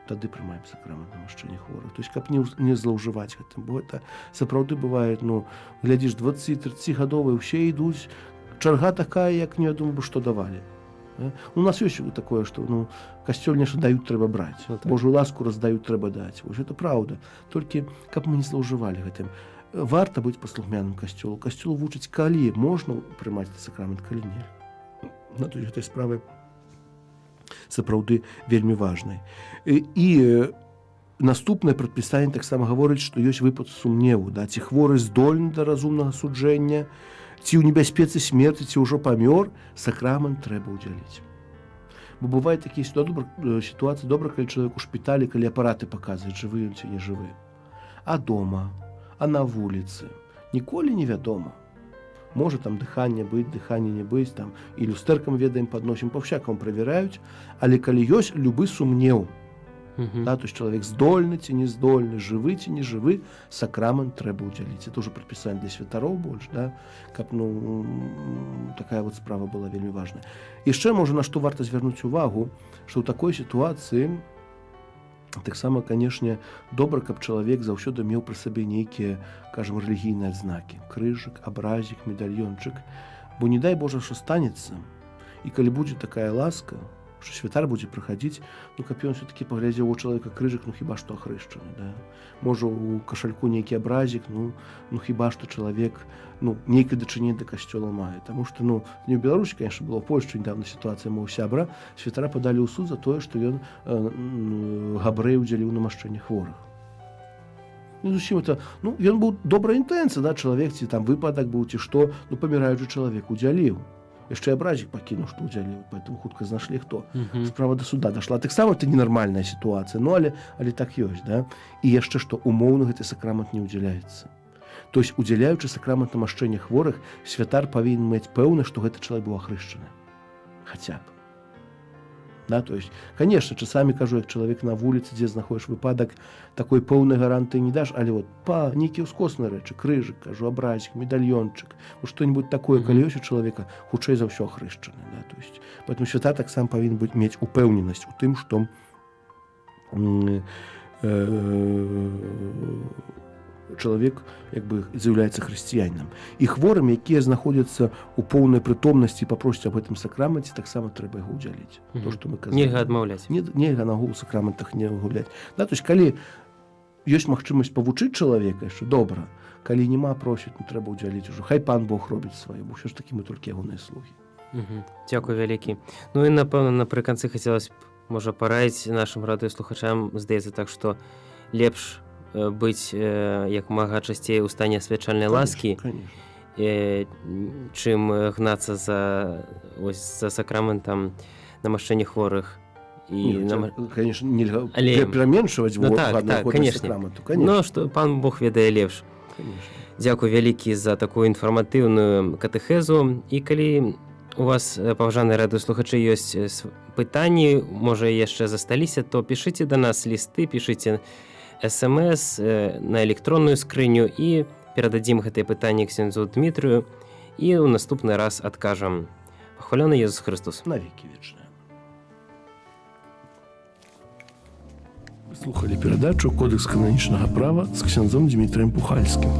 тады прымаем сакрамент намашчэння хворых. То есть, каб не злоўжываць гэтым. Бо это сапраўды бывае, глядзіш, 20-30гадовыя ўсе ідуць, чарга такая, як не думаю, што давалі. У нас ёсць такое, што касцёл нешта даюць, трэба браць. Божую ласку раздаюць, трэба даць. Вось это праўда. Толькі, каб мы не злоўжывалі гэтым. Варта быць паслухмяным касцёлу. Касцёл вучыць, калі можна прымаць сакрамент, калі не. То есть, гэтай справы сапраўды вельмі важнай. І наступнае прадпісанне таксама гаворыць, што ёсць выпад сумневу, да? Ці хворы здольны да разумнага суджэння, ці ў небяспецы смерці, ці ўжо памёр, сакрамент трэба ўдзяліць. Бо бывае такія сітуацыі, добра, калі чалавек у шпіталі, калі апараты паказваюць, жывы ён ці не жывы. А дома, а на вуліцы ніколі невядома. Можа там дыханне быць, дыханне не быць, там і люстэркам ведаем, падносім, па-всякаму правяраюць, але калі ёсць любы сумнеў, да, то есть чалавек здольны ці не здольны, жывы ці не жывы, сакрамент трэба ўдзяліць. Это ўжо прадпісанне для святароў больш, да, каб такая вот справа была вельмі важная. Яшчэ можа на што варта звярнуць увагу, што ў такой сітуацыі таксама, канешне, добра, каб чалавек заўсёды меў пры сабе нейкія, кажам, рэлігійныя адзнакі. Крыжык, абразік, медальёнчык. Бо не дай Божа, што станецца. І калі будзе такая ласка, што святар будзе прыхадзіць, каб ён все-таки паглядзеў у чалавека крыжык, хіба што ахрышчаны. Да? Можа, у кашальку нейкі абразік, хіба што чалавек нейкае дачыненне да касцёла мае. Таму што, не ў Беларусі, конечно, было ў Польшчы нядаўна сітуацыя мого сябра, святара падалі ў суд за тое, што ён габрэй удзяліў намашчэнне хворых. Зусім это, ён быў добрая інтэнцыя, да, чалавек, ці там выпадак быў, ці што, паміраючы чалавек удзяліў. Яшчэ абразік пакінуў, што ўдзяліў, поэтому хутка знайшлі хто. Справа да суда дашла. Таксама это ненармальная сітуацыя, але так ёсць, да? І яшчэ што умоўна гэты сакрамент не ўдзяляецца. То есть, удзяляючы сакрамент намашчэння хворых, святар павінен мець пэўна, што гэты чалавек быў ахрышчаны. Хаця б. Да, то есть, конечно, часамі кажу, як чалавек на вуліцы, дзе знаходзіш выпадак, такой поўнай гарантыі не даш, але нейкія ўскосныя рэчы, крыжык, кажу, абразік, медальёнчык, што-нибудь такое, калі ёсць у чалавека, хутчэй за ўсё ахрышчаны. Да, то есть, поэтому святар таксама павінен мець упэўненасць у тым, што чалавек з'яўляецца хрысціянінам. І хворым, якія знаходзяцца ў поўнай прытомнасці і папросяць аб гэтым сакраменце, таксама трэба яго ўдзяліць. То, што мы казалі. Нельга адмаўляць. Нельга нагу ў сакраментах не гуляць. Да, то есть, калі ёсць магчымасць павучыць чалавека, яшчэ добра. Калі няма, просяць, трэба ўдзяліць ужо. Хай пан Бог робіць свае, бо ўсё ж такі мы толькі ягоныя слугі. Дзякуй вялікі. І, напэўна, напрыканцы хацелася б, можа, параіць нашым радыёслухачам, здаецца так, што лепш быць як мага часцей у стане свячальнай ласкі, Конечно. чым гнацца за сакраментам намашчэння хворых. Конечно, нельга Але- пераменшваць Ну так, конечно. сакраменту. Ну, што пан Бог ведае лепш. Конечно. Дзякуй вялікі за такую інфарматыўную катэхезу. І калі у вас, паважаныя радыёслухачы, ёсць пытанні, можа, яшчэ засталіся, то пішыце да нас лісты, пішыце смс на электронную скрыню і перададзім гэтыя пытанні ксяндзу Дмітрыю і ў наступны раз адкажам. Пахвалёны Езус Христос. Навеки вечные. Вы слухали перадачу «Кодекс кананічнага права» з ксяндзом Дмітрыем Пухальскім.